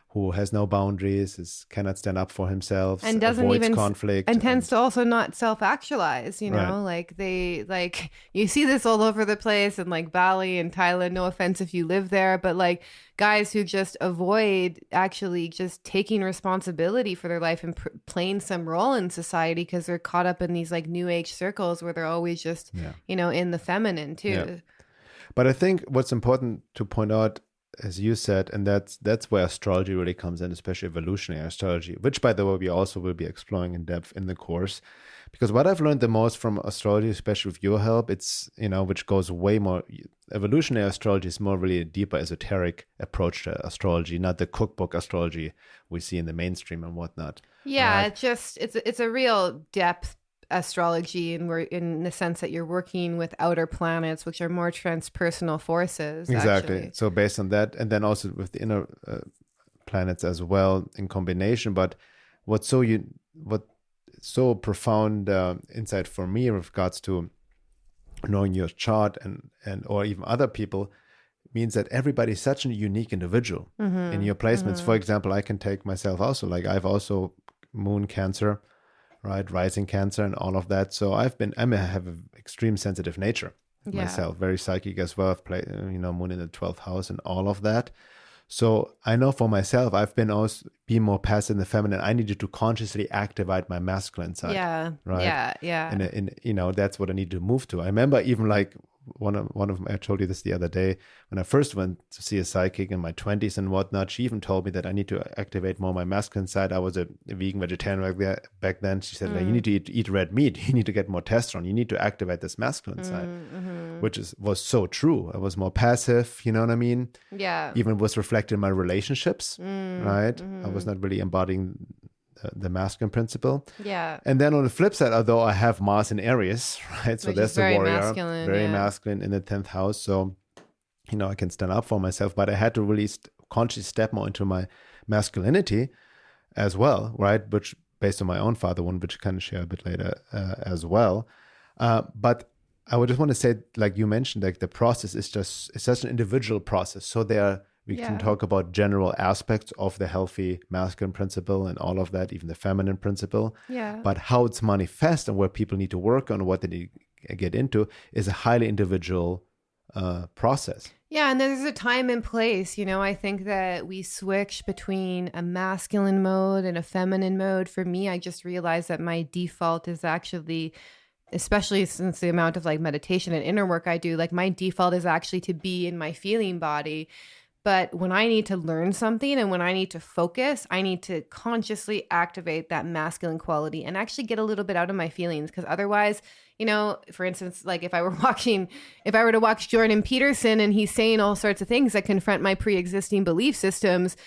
who has no boundaries, cannot stand up for himself, and doesn't avoids even conflict, and tends to also not self-actualize, you know, like they, like, you see this all over the place in like Bali and Thailand, no offense if you live there, but like guys who just avoid actually just taking responsibility for their life and playing some role in society because they're caught up in these like new age circles where they're always just, you know, in the feminine too. But I think what's important to point out, as you said, and that's where astrology really comes in, especially evolutionary astrology, which, by the way, we also will be exploring in depth in the course. Because what I've learned the most from astrology, especially with your help, it's, you know, which goes way more, evolutionary astrology is more really a deeper esoteric approach to astrology, not the cookbook astrology we see in the mainstream and whatnot. Yeah, right? It's a real depth astrology, and we're in the sense that you're working with outer planets, which are more transpersonal forces. Exactly. Actually. So based on that, and then also with the inner planets as well in combination. But what's so profound insight for me in regards to knowing your chart and or even other people means that everybody's such a unique individual in your placements. For example, I can take myself also, like I've also moon Cancer, right? Rising Cancer and all of that. So I have an extreme sensitive nature myself, very psychic as well. I've played, you know, moon in the 12th house and all of that. So I know for myself, I've been also being more passive in the feminine. I needed to consciously activate my masculine side. Yeah. Right. Yeah. And you know, that's what I need to move to. I remember even like I told you this the other day, when I first went to see a psychic in my 20s and whatnot, she even told me that I need to activate more my masculine side. I was a vegan vegetarian back then. She said, like, you need to eat red meat. You need to get more testosterone. You need to activate this masculine side, which was so true. I was more passive, you know what I mean? Yeah. Even was reflected in my relationships, right? I was not really embodying the masculine principle. Yeah. And then on the flip side, although I have Mars in Aries, right? So Which there's is the very warrior, masculine, very yeah. masculine in the 10th house. So, you know, I can stand up for myself, but I had to really consciously step more into my masculinity as well, right? Which based on my own father one, which I kind of share a bit later as well. But I would just want to say, like you mentioned, like the process is it's such an individual process. So we can talk about general aspects of the healthy masculine principle and all of that, even the feminine principle. Yeah. But how it's manifest and where people need to work on, what they need to get into, is a highly individual process. Yeah, and there's a time and place. You know, I think that we switch between a masculine mode and a feminine mode. For me, I just realized that my default is actually, especially since the amount of like meditation and inner work I do, like my default is actually to be in my feeling body. But when I need to learn something and when I need to focus, I need to consciously activate that masculine quality and actually get a little bit out of my feelings. Because otherwise, you know, for instance, like if I were to watch Jordan Peterson and he's saying all sorts of things that confront my pre-existing belief systems,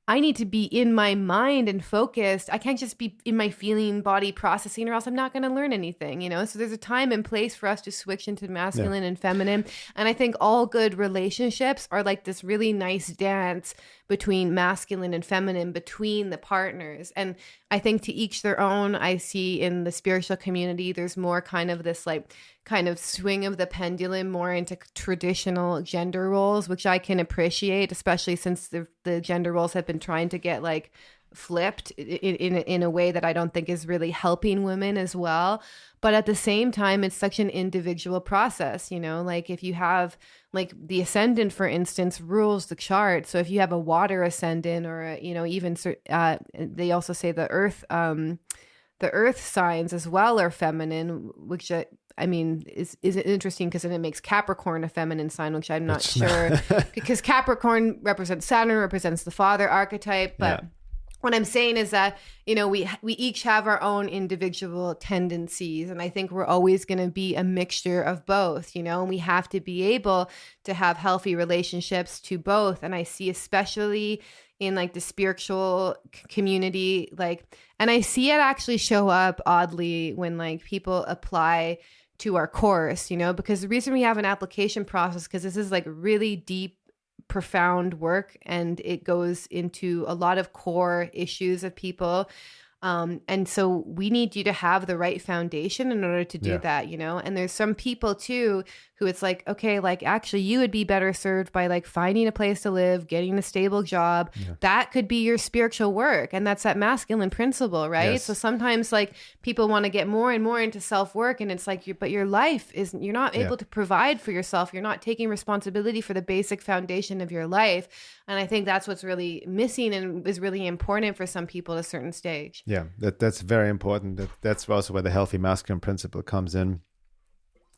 I need to be in my mind and focused. I can't just be in my feeling body processing or else I'm not going to learn anything, you know? So there's a time and place for us to switch into masculine and feminine. And I think all good relationships are like this really nice dance between masculine and feminine, between the partners. And I think to each their own. I see in the spiritual community, there's more kind of this like kind of swing of the pendulum more into traditional gender roles, which I can appreciate, especially since the gender roles have been trying to get like flipped in a way that I don't think is really helping women as well. But at the same time, it's such an individual process, you know, like if you have like the ascendant, for instance, rules the chart. So if you have a water ascendant or, you know, even they also say the earth signs as well are feminine, which I mean, is interesting because then it makes Capricorn a feminine sign, which I'm not sure because Capricorn represents Saturn, represents the father archetype. But what I'm saying is that, you know, we each have our own individual tendencies. And I think we're always going to be a mixture of both, you know, and we have to be able to have healthy relationships to both. And I see especially in like the spiritual community, like, and I see it actually show up oddly when like people apply to our course, you know, because the reason we have an application process, because this is like really deep, profound work and it goes into a lot of core issues of people. And so we need you to have the right foundation in order to do that, you know, and there's some people too, who it's like, okay, like actually you would be better served by like finding a place to live, getting a stable job. That could be your spiritual work. And that's that masculine principle, right? Yes. So sometimes like people want to get more and more into self-work and it's like, but your life is, you're not able to provide for yourself. You're not taking responsibility for the basic foundation of your life. And I think that's what's really missing and is really important for some people at a certain stage. Yeah, that's very important. That's also where the healthy masculine principle comes in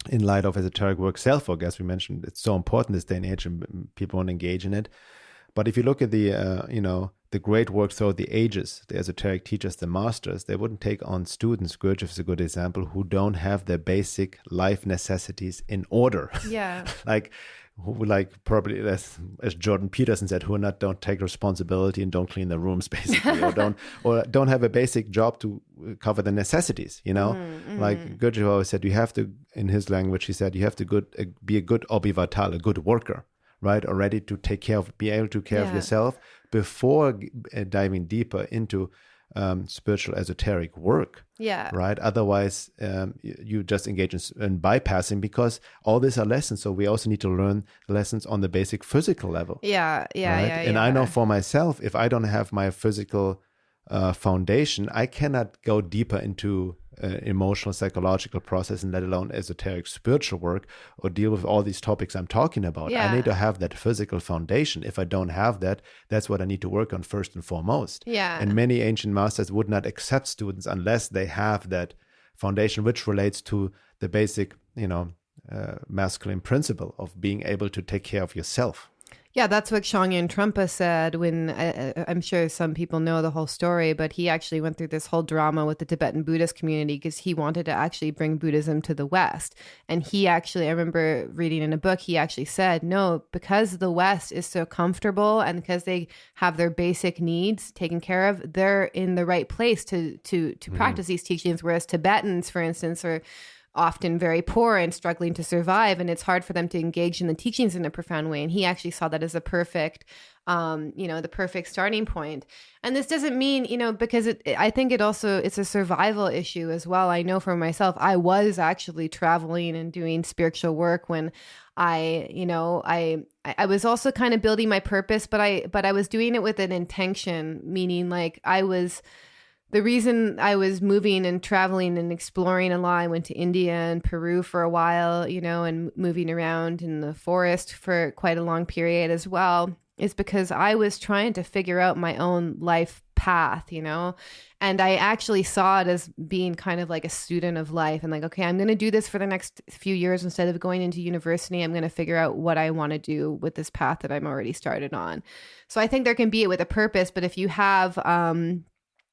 light of esoteric work, self-work, as we mentioned. It's so important this day and age and people want to engage in it. But if you look at the, you know, the great work throughout the ages, the esoteric teachers, the masters, they wouldn't take on students, Gurdjieff is a good example, who don't have their basic life necessities in order. Yeah. Like probably as Jordan Peterson said, who don't take responsibility and don't clean the rooms basically, or don't have a basic job to cover the necessities, you know. Like Gurdjieff always said, you have to, in his language, he said, you have to be a good obivatal, a good worker, right, or ready to be able to take care of yourself before diving deeper into spiritual esoteric work. Yeah. Right. Otherwise, you just engage in bypassing, because all these are lessons. So we also need to learn lessons on the basic physical level. Yeah. And I know for myself, if I don't have my physical foundation, I cannot go deeper into emotional, psychological process, and let alone esoteric spiritual work, or deal with all these topics I'm talking about. I need to have that physical foundation. If I don't have that, that's what I need to work on first and foremost. Yeah. And many ancient masters would not accept students unless they have that foundation, which relates to the basic, you know, masculine principle of being able to take care of yourself. Yeah, that's what Shangyen Trungpa said when I'm sure some people know the whole story, but he actually went through this whole drama with the Tibetan Buddhist community because he wanted to actually bring Buddhism to the West. And he actually, I remember reading in a book, he actually said, no, because the West is so comfortable and because they have their basic needs taken care of, they're in the right place to practice these teachings. Whereas Tibetans, for instance, are often very poor and struggling to survive, and it's hard for them to engage in the teachings in a profound way. And he actually saw that as a perfect, the perfect starting point. And this doesn't mean, because I think it's a survival issue as well. I know for myself, I was actually traveling and doing spiritual work when I was also kind of building my purpose, but I was doing it with an intention, meaning like the reason I was moving and traveling and exploring a lot, I went to India and Peru for a while, and moving around in the forest for quite a long period as well, is because I was trying to figure out my own life path, and I actually saw it as being kind of like a student of life and like, okay, I'm going to do this for the next few years. Instead of going into university, I'm going to figure out what I want to do with this path that I'm already started on. So I think there can be it with a purpose, but if you have,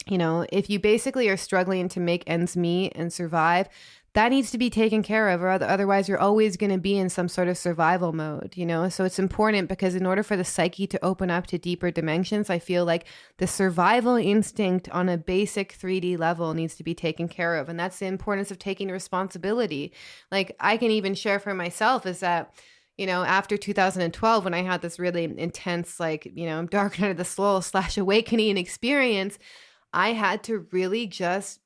if you basically are struggling to make ends meet and survive, that needs to be taken care of, or otherwise you're always going to be in some sort of survival mode, So it's important because in order for the psyche to open up to deeper dimensions, I feel like the survival instinct on a basic 3D level needs to be taken care of. And that's the importance of taking responsibility. Like I can even share for myself is that after 2012, when I had this really intense, dark night of the soul / awakening experience, I had to really just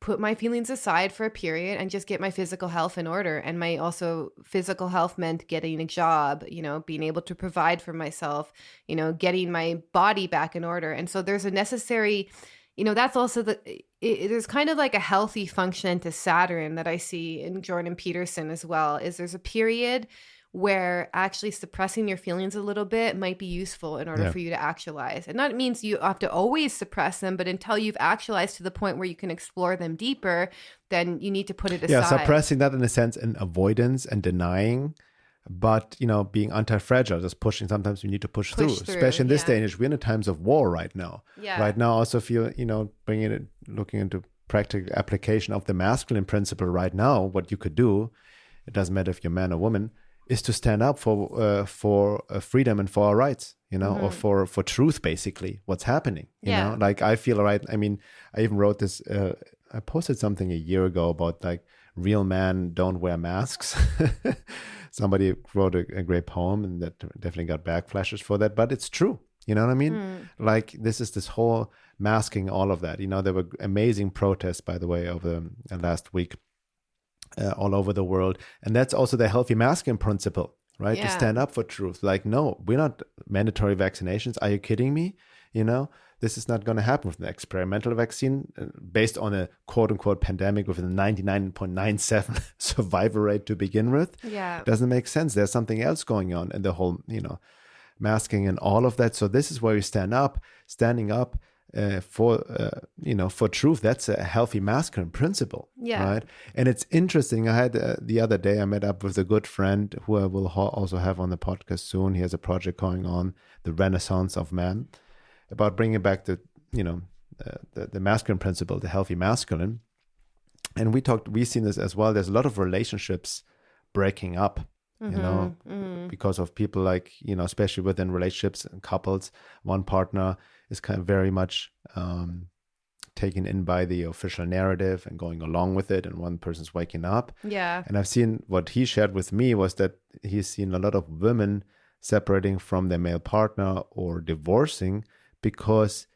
put my feelings aside for a period and just get my physical health in order. And my also physical health meant getting a job, being able to provide for myself, getting my body back in order. And so there's a necessary, that's also there's kind of like a healthy function to Saturn that I see in Jordan Peterson as well, is there's a period where actually suppressing your feelings a little bit might be useful in order for you to actualize. And that means you have to always suppress them, but until you've actualized to the point where you can explore them deeper, then you need to put it aside. Yeah, suppressing that in a sense in avoidance and denying, but, being anti-fragile, just pushing. Sometimes you need to push through, especially in this day and age. We're in the times of war right now. Yeah. Right now, I also feel, looking into practical application of the masculine principle right now, what you could do, it doesn't matter if you're man or woman, is to stand up for freedom and for our rights, or for truth, basically, what's happening, you know? Like, I feel right. I mean, I even wrote this, I posted something a year ago about like real men don't wear masks. Somebody wrote a great poem and that definitely got backflashes for that, but it's true. You know what I mean? Like this whole masking all of that, there were amazing protests, by the way, over the last week. All over the world. And that's also the healthy masculine principle, right? To stand up for truth. Like, no, we're not mandatory vaccinations. Are you kidding me? This is not going to happen with an experimental vaccine based on a quote unquote pandemic with a 99.97 survival rate to begin with. Yeah. Doesn't make sense. There's something else going on in the whole, masking and all of that. So this is where we standing up for truth. That's a healthy masculine principle, right? And it's interesting. I had the other day, I met up with a good friend who I will also have on the podcast soon. He has a project going on, the Renaissance of Man, about bringing back the masculine principle, the healthy masculine. And we've seen this as well. There's a lot of relationships breaking up, because of people like, especially within relationships and couples, one partner is kind of very much taken in by the official narrative and going along with it, and one person's waking up. Yeah. And I've seen what he shared with me was that he's seen a lot of women separating from their male partner or divorcing because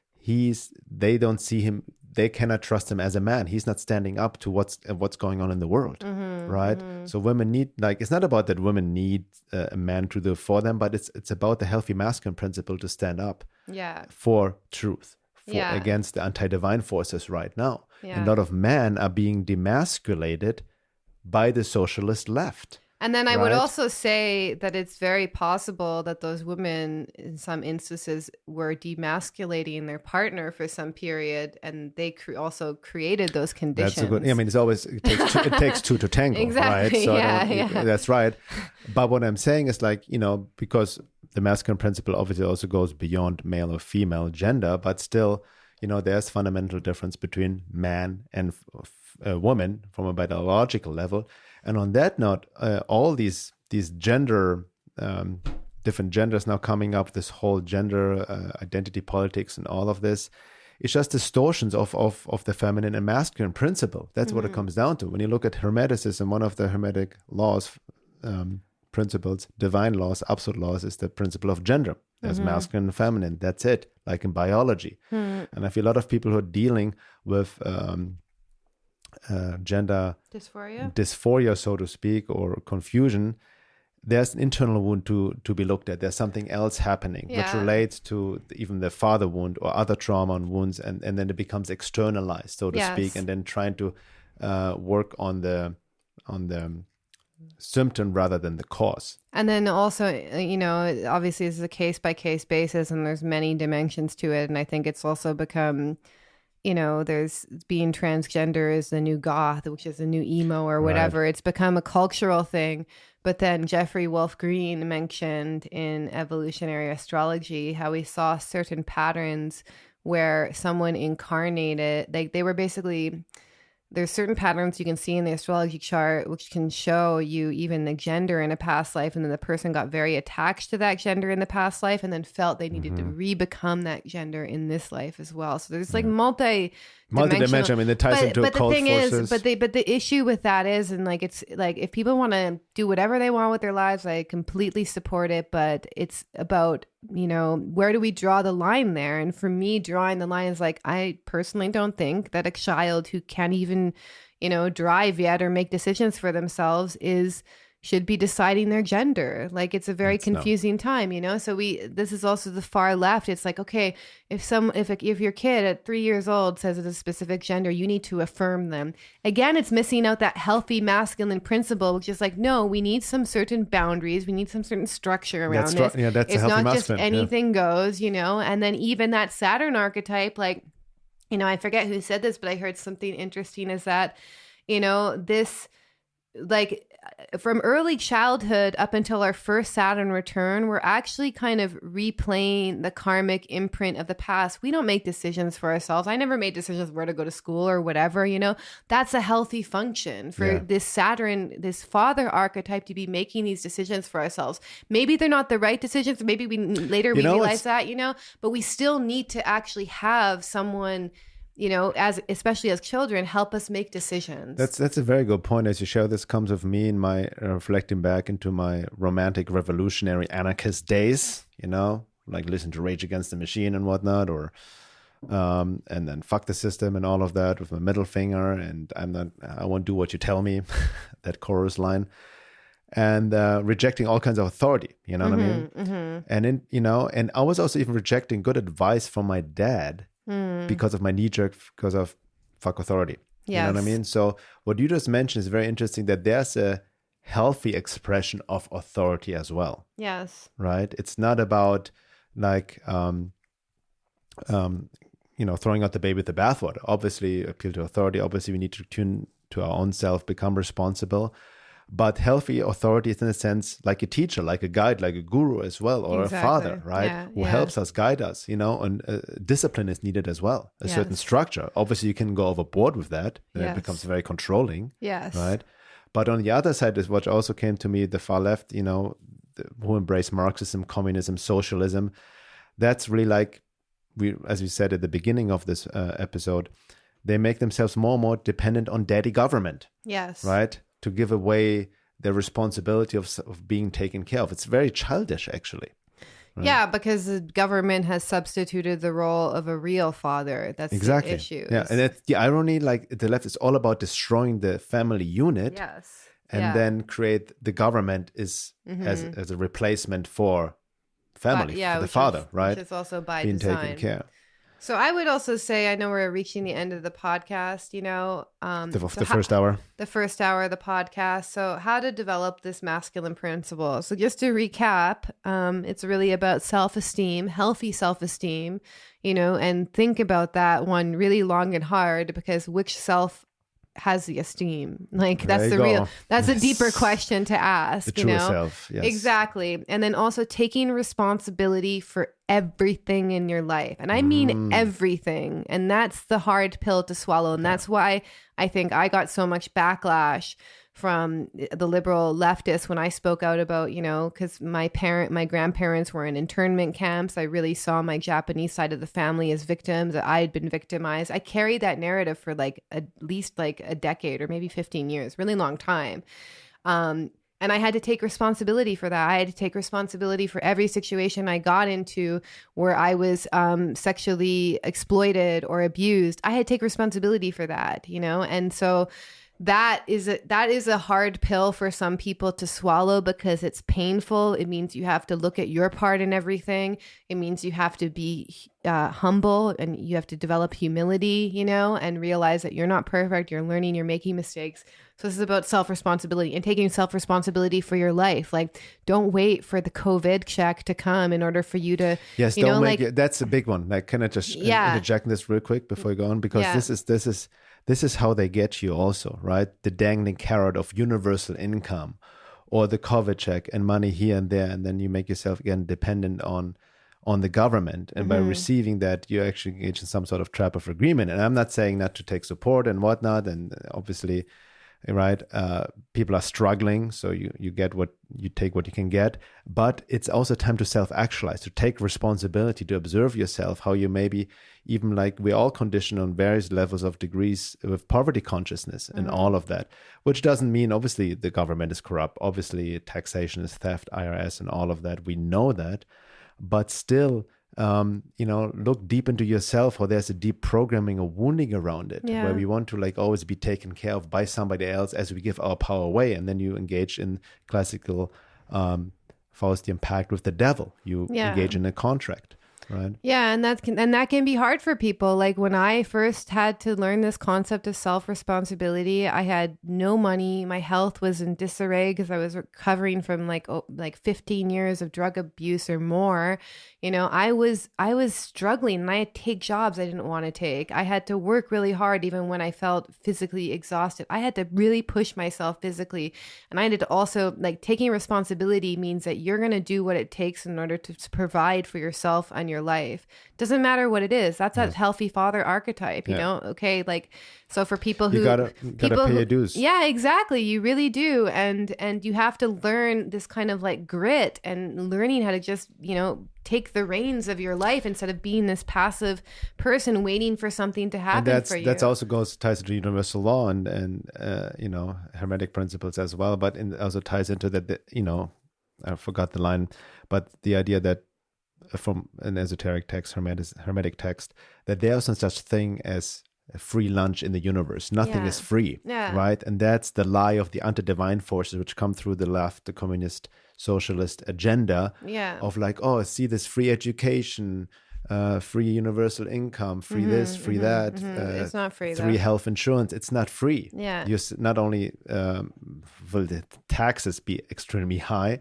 they don't see him, they cannot trust him as a man. He's not standing up to what's going on in the world, right? So women need, it's not about that women need a man to do it for them, but it's about the healthy masculine principle to stand up for truth, against the anti-divine forces right now. And a lot of men are being demasculated by the socialist left. And then I would right? also say that it's very possible that those women, in some instances, were demasculating their partner for some period, and they also created those conditions. That's a good. I mean, it takes two to tango, Exactly. right? So Yeah. that's right. But what I'm saying is like, because the masculine principle obviously also goes beyond male or female gender, but still, there's fundamental difference between man and woman from a biological level. And on that note, all these gender, different genders now coming up, this whole gender identity politics and all of this, it's just distortions of the feminine and masculine principle. That's what it comes down to. When you look at Hermeticism, one of the Hermetic laws, principles, divine laws, absolute laws, is the principle of gender. There's masculine and feminine. That's it, like in biology. And I feel a lot of people who are dealing with gender dysphoria, so to speak, or confusion, there's an internal wound to be looked at. There's something else happening which relates to even the father wound or other trauma and wounds, and then it becomes externalized, so to speak, and then trying to work on the symptom rather than the cause. And then also, obviously this is a case-by-case basis, and there's many dimensions to it, and I think it's also become... there's being transgender is the new goth, which is the new emo or whatever. Right. It's become a cultural thing. But then Jeffrey Wolf Green mentioned in Evolutionary Astrology how he saw certain patterns where someone incarnated, they were basically... There's certain patterns you can see in the astrology chart which can show you even the gender in a past life, and then the person got very attached to that gender in the past life and then felt they needed to re-become that gender in this life as well. So there's like multi-dimensional. I mean, it ties into occult forces. But the issue with that is, and like it's like if people want to do whatever they want with their lives, I completely support it. But it's about, where do we draw the line there? And for me, drawing the line is like, I personally don't think that a child who can't even, drive yet or make decisions for themselves should be deciding their gender. Like, it's a very confusing time, so this is also the far left. It's like, okay, if your kid at 3 years old says it's a specific gender, you need to affirm them. Again, it's missing out that healthy masculine principle, which is like, no, we need some certain boundaries. We need some certain structure around this. That's it's not just anything goes, and then even that Saturn archetype, like, I forget who said this, but I heard something interesting is that, this, like, from early childhood up until our first Saturn return, we're actually kind of replaying the karmic imprint of the past. We don't make decisions for ourselves. I never made decisions where to go to school or whatever, That's a healthy function for this Saturn, this father archetype, to be making these decisions for ourselves. Maybe they're not the right decisions. Maybe we realize that, but we still need to actually have someone, especially as children, help us make decisions. That's a very good point. As you show, this comes with me in my reflecting back into my romantic, revolutionary, anarchist days. Like listen to Rage Against the Machine and whatnot, or and then fuck the system and all of that with my middle finger, and I won't do what you tell me. That chorus line. And rejecting all kinds of authority. You know what I mean? And and I was also even rejecting good advice from my dad. Because of my knee-jerk, because of fuck authority. Yes. You know what I mean? So what you just mentioned is very interesting, that there's a healthy expression of authority as well. Yes. Right? It's not about like, throwing out the baby with the bathwater. Obviously, appeal to authority. Obviously, we need to tune to our own self, become responsible. But healthy authority is in a sense like a teacher, like a guide, like a guru as well, or a father, right? Who helps us, guide us, and discipline is needed as well, a certain structure. Obviously, you can go overboard with that. It becomes very controlling, right? But on the other side is what also came to me, the far left, who embrace Marxism, communism, socialism. That's really like, as we said at the beginning of this episode, they make themselves more and more dependent on daddy government. Yes. Right? To give away the responsibility of being taken care of. It's very childish, actually. Right? Yeah, because the government has substituted the role of a real father. That's exactly the issue. Yeah, and that's the irony. Like the left is all about destroying the family unit. Yes. And then create the government as a replacement for family, for the father, right? Which is also by being design. taken care. So I would also say, I know we're reaching the end of the podcast, The first hour. The first hour of the podcast. So how to develop this masculine principle. So just to recap, it's really about self-esteem, healthy self-esteem, and think about that one really long and hard, because which self has the esteem? Like that's that's a deeper question to ask. The true self. Yes. Exactly. And then also taking responsibility for everything in your life. And I mean everything. And that's the hard pill to swallow. And that's why I think I got so much backlash from the liberal leftists when I spoke out about, because my grandparents were in internment camps. I really saw my Japanese side of the family as victims, that I had been victimized. I carried that narrative for at least a decade or maybe 15 years, really long time. And I had to take responsibility for that. I had to take responsibility for every situation I got into where I was sexually exploited or abused. I had to take responsibility for that, and so that is a hard pill for some people to swallow, because it's painful. It means you have to look at your part in everything. It means you have to be humble, and you have to develop humility, and realize that you're not perfect. You're learning, you're making mistakes. So this is about self-responsibility and taking self-responsibility for your life. Like, don't wait for the COVID check to come in order for you to, yes, don't make it. That's a big one. Like, can I just interject this real quick before we go on? Because this is how they get you also, right? The dangling carrot of universal income, or the COVID check and money here and there. And then you make yourself again dependent on the government. And by receiving that, you actually engage in some sort of trap of agreement. And I'm not saying not to take support and whatnot. And obviously, right, people are struggling. So you take what you can get. But it's also time to self-actualize, to take responsibility, to observe yourself, how you maybe even we're all conditioned on various levels of degrees with poverty consciousness and all of that, which doesn't mean obviously the government is corrupt. Obviously taxation is theft, IRS and all of that. We know that, but still, look deep into yourself, or there's a deep programming or wounding around it, where we want to always be taken care of by somebody else as we give our power away. And then you engage in classical Faustian pact with the devil. You engage in a contract. Right. Yeah, and that can be hard for people. Like when I first had to learn this concept of self-responsibility, I had no money. My health was in disarray because I was recovering from 15 years of drug abuse or more. I was struggling, and I had to take jobs I didn't want to take. I had to work really hard even when I felt physically exhausted. I had to really push myself physically, and I had to also taking responsibility means that you're going to do what it takes in order to provide for yourself and your life. Doesn't matter what it is. That's that healthy father archetype, you know? Okay. So for people who you gotta pay your dues. Yeah, exactly. You really do. And you have to learn this kind of grit, and learning how to just, take the reins of your life instead of being this passive person waiting for something to happen for you. That's also ties into universal law and Hermetic principles as well, but also ties into that, I forgot the line, but the idea that from an esoteric text, Hermetic text, that there's no such thing as a free lunch in the universe. Nothing is free, right? And that's the lie of the anti-divine forces which come through the left, the communist, socialist agenda of see this free education, free universal income, free this, free that. It's not free. Free health insurance. It's not free. Yeah. You not only will the taxes be extremely high,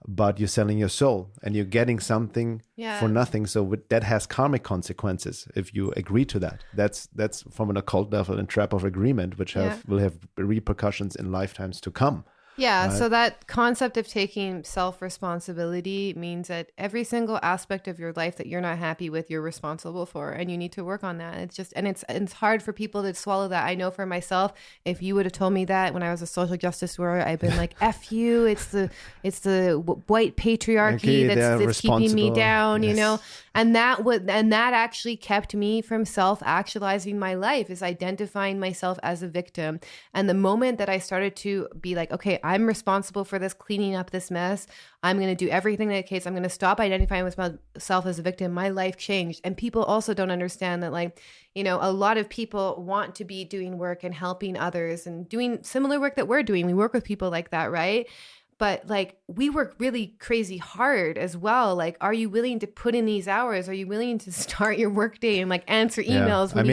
but you're selling your soul and you're getting something for nothing. So that has karmic consequences if you agree to that. That's from an occult level and trap of agreement, which will have repercussions in lifetimes to come. Yeah, right? So that concept of taking self-responsibility means that every single aspect of your life that you're not happy with, you're responsible for, and you need to work on that. It's hard for people to swallow that. I know for myself, if you would have told me that when I was a social justice warrior, I've been like, "F you! It's the white patriarchy that's keeping me down," and that actually kept me from self-actualizing my life, is identifying myself as a victim. And the moment that I started to be like, okay, I'm responsible for this, cleaning up this mess, I'm going to do everything that it takes, I'm going to stop identifying with myself as a victim, my life changed. And people also don't understand that, a lot of people want to be doing work and helping others and doing similar work that we're doing. We work with people like that, right? But like, we work really crazy hard as well. Like, are you willing to put in these hours? Are you willing to start your workday and like answer emails when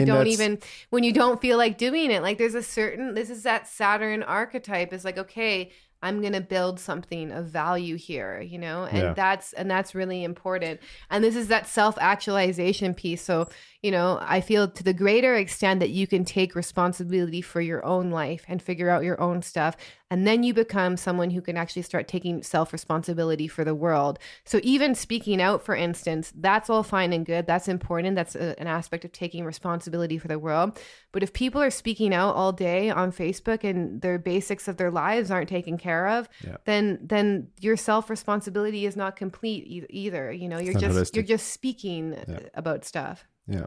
when you don't feel like doing it? Like, there's this is that Saturn archetype is like, okay, I'm going to build something of value here, you know, and that's really important. And this is that self-actualization piece. So, you know, I feel to the greater extent that you can take responsibility for your own life and figure out your own stuff. And then you become someone who can actually start taking self-responsibility for the world. So even speaking out, for instance, that's all fine and good. That's important. That's an aspect of taking responsibility for the world. But if people are speaking out all day on Facebook and their basics of their lives aren't taken care of, then your self-responsibility is not complete either. You know, you're just speaking about stuff. Yeah.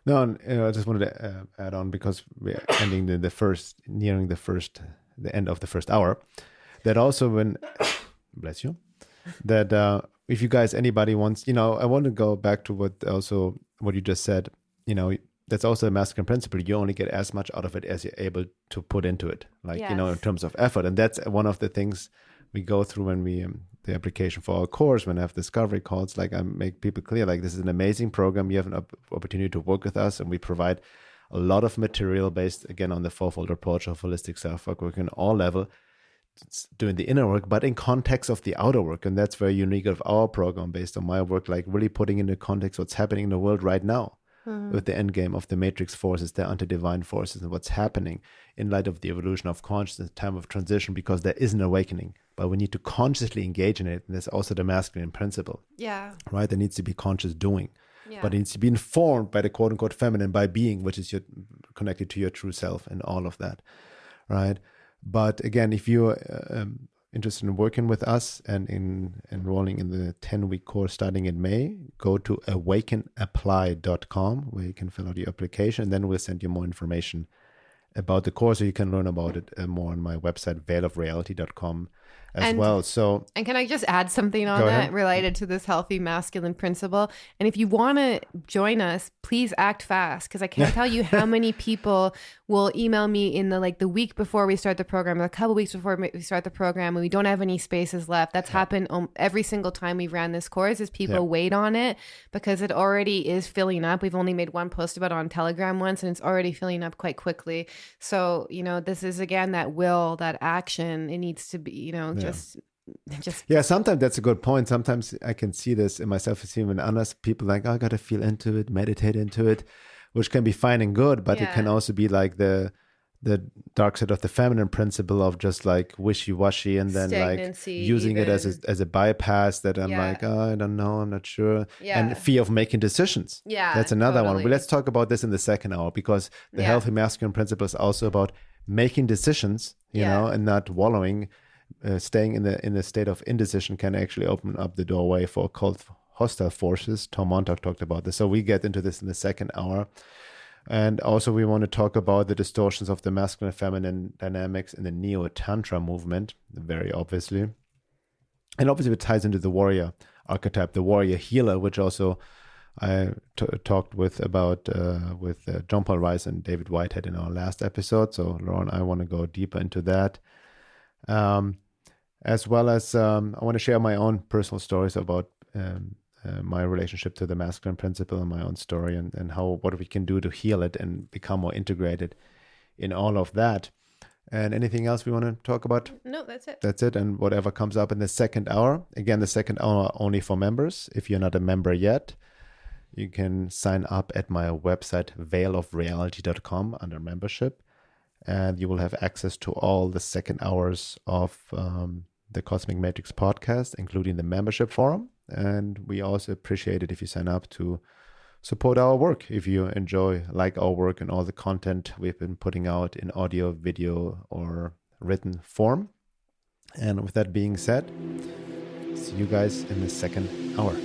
No, and, I just wanted to add on, because we're ending the end of the first hour, that also when, bless you, that if you guys, anybody wants, you know, I want to go back to what you just said, you know, that's also a masculine principle. You only get as much out of it as you're able to put into it, like, you know, in terms of effort. And that's one of the things we go through when we, the application for our course, when I have discovery calls, like I make people clear, like, this is an amazing program. You have an opportunity to work with us, and we provide a lot of material based, again, on the fourfold approach of holistic self-work, working on all level, doing the inner work, but in context of the outer work. And that's very unique of our program, based on my work, like really putting into context what's happening in the world right now, with the end game of the matrix forces, the anti-divine forces, and what's happening in light of the evolution of consciousness, time of transition, because there is an awakening, but we need to consciously engage in it. And there's also the masculine principle. Yeah. Right? There needs to be conscious doing. Yeah. But it needs to be informed by the quote unquote feminine, by being, which is connected to your true self and all of that. Right? But again, if you're interested in working with us and in enrolling in the 10-week course starting in May, go to awakenapply.com, where you can fill out your application. And then we'll send you more information about the course, or you can learn about it more on my website, veilofreality.com as well. So, and can I just add something on that related to this healthy masculine principle? And if you want to join us, please act fast, because I can't tell you how many people will email me in the week before we start the program, or a couple weeks before we start the program, and we don't have any spaces left. That's happened every single time we've ran this course, is people wait on it because it already is filling up. We've only made one post about it on Telegram once, and it's already filling up quite quickly. So, you know, this is, again, that will, that action. It needs to be, you know, just sometimes that's a good point. Sometimes I can see this in myself as human, and others, people like, oh, I gotta feel into it, meditate into it, which can be fine and good, but it can also be like the dark side of the feminine principle of just like wishy-washy, and then like using it as a bypass, that I'm like, oh, I don't know, I'm not sure. And fear of making decisions. That's another one. But let's talk about this in the second hour, because the healthy masculine principle is also about making decisions, you know, and not wallowing. Staying in the state of indecision can actually open up the doorway for occult hostile forces. Tom Montauk talked about this. So we get into this in the second hour. And also we want to talk about the distortions of the masculine and feminine dynamics in the Neo-Tantra movement, very obviously. And obviously it ties into the warrior archetype, the warrior healer, which also I talked with John Paul Rice and David Whitehead in our last episode. So Laura and I want to go deeper into that. As well as I want to share my own personal stories about my relationship to the masculine principle, and my own story, and what we can do to heal it and become more integrated in all of that. And anything else we want to talk about? No, that's it. That's it. And whatever comes up in the second hour. Again, the second hour only for members. If you're not a member yet, you can sign up at my website, veilofreality.com, under membership. And you will have access to all the second hours of the Cosmic Matrix podcast, including the membership forum. And we also appreciate it if you sign up to support our work. If you like our work and all the content we've been putting out in audio, video, or written form. And with that being said, see you guys in the second hour.